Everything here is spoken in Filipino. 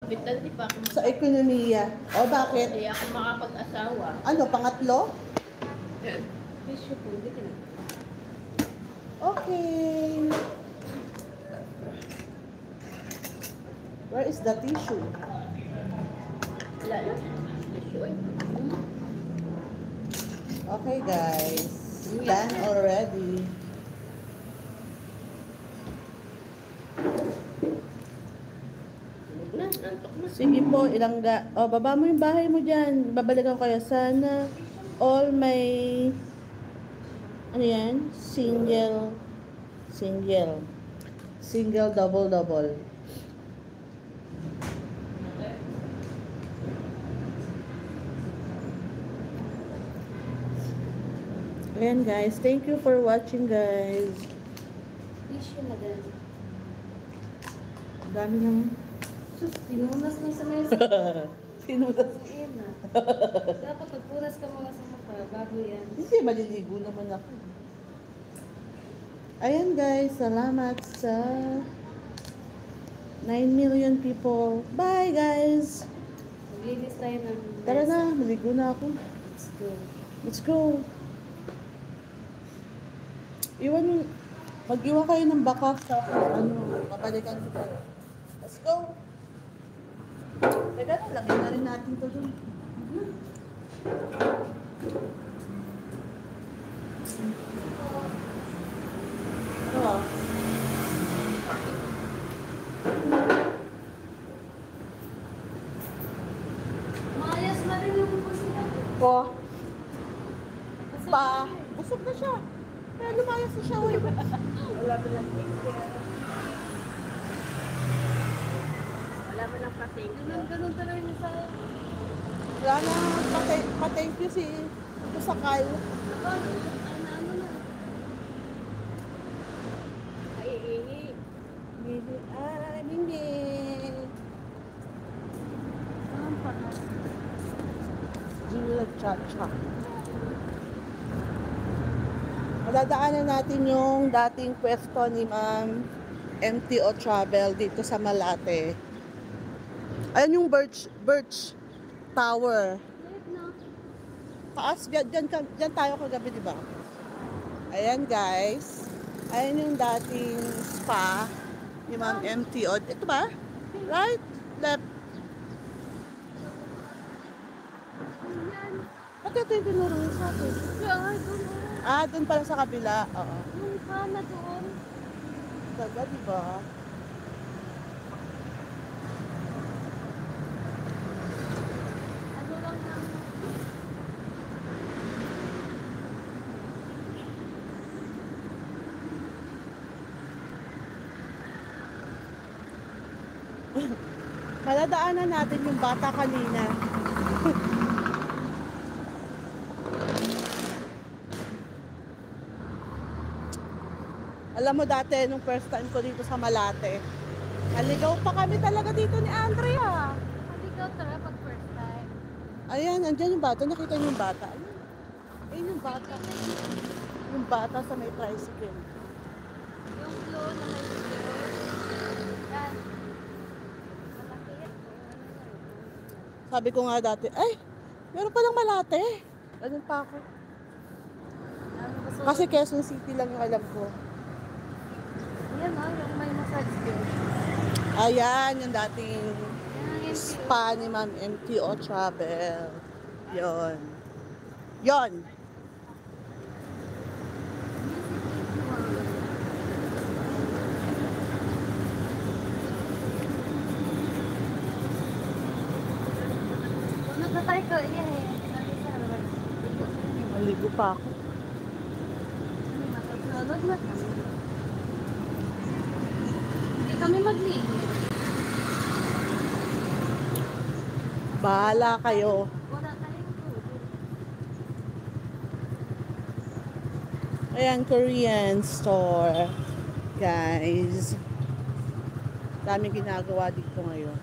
Bital di pa ako Sa ekonomiya. O bakit? Hindi ako makapag-asawa. Ano, pangatlo? Tissue po, hindi ka na. Okay. Where is the tissue? Wala na. Tissue eh. Okay, guys. Done already. Tulog na, nantok na. Sige po, baba mo yung bahay mo dyan. Babalikan ko kaya sana all my, ano yan? Single, double. Ayan guys, thank you for watching guys. Tissue na din. Dami naman. Sus, pinunas na sa mesa. Sinudas. Ayan na. Dapat magpunas ka mga sa mukha bago yan. Hindi, maliligo naman ako. Ayan guys, salamat sa 9 million people. Bye guys! Maglinis tayo ng Tara na, maligo na ako. Let's go. Let's go! Mag-iwan kayo ng baka sa babalikan ko kayo. Let's go! Teka na, lagyan na rin natin ito dun. Ito ah. Maayos na rin yung bubos niya. Busog na siya. Kaya lumayas na siya. Wala ba lang wala ba lang pating? Ganun talaga niya sa... Wala na, pa-thank you si Sakal. Ano na? Ay, iingi. Hindi. Saan pa na? Gila Chacha. Madadaanan natin yung dating pwesto ni Ma'am MTO Travel dito sa Malate. Ayan yung Birch Tower. Wait na. Taas, dyan tayo kagabi, di ba? Ayan guys. Ayan yung dating spa ni Ma'am MTO. Ito ba? Right? Left? Ayan. Ba't ito yung tinuro niya sa akin? Kaya, doon. Dun pala sa kabila. Oo. Yung kana doon. Taga, di ba? Ano lang na. Madadaanan natin yung bata kanina. Alam mo dati, nung first time ko dito sa Malate, naligaw pa kami talaga dito ni Andrea. Maligaw tara pag first time. Ayan, andyan yung bata. Nakita niyo yung bata. Ayun yung bata. Yung bata sa may tricycle. Yung flow na may video. Yan. Malaki. Sabi ko nga dati, ay, meron palang Malate. Ganun pa ako. Kasi Quezon City lang yung alam ko. Yan yung may massage din. Ayan, yung dating Yan, spa ni Ma'am MTO Travel. Yon. Yon. Nagtatay ko, yan eh. Maligo pa ako. Matutulog na kami. Hindi kami magligo. Bahala kayo. Wala tayong tubig. Ayan, Korean store. Guys. Daming ginagawa dito ngayon.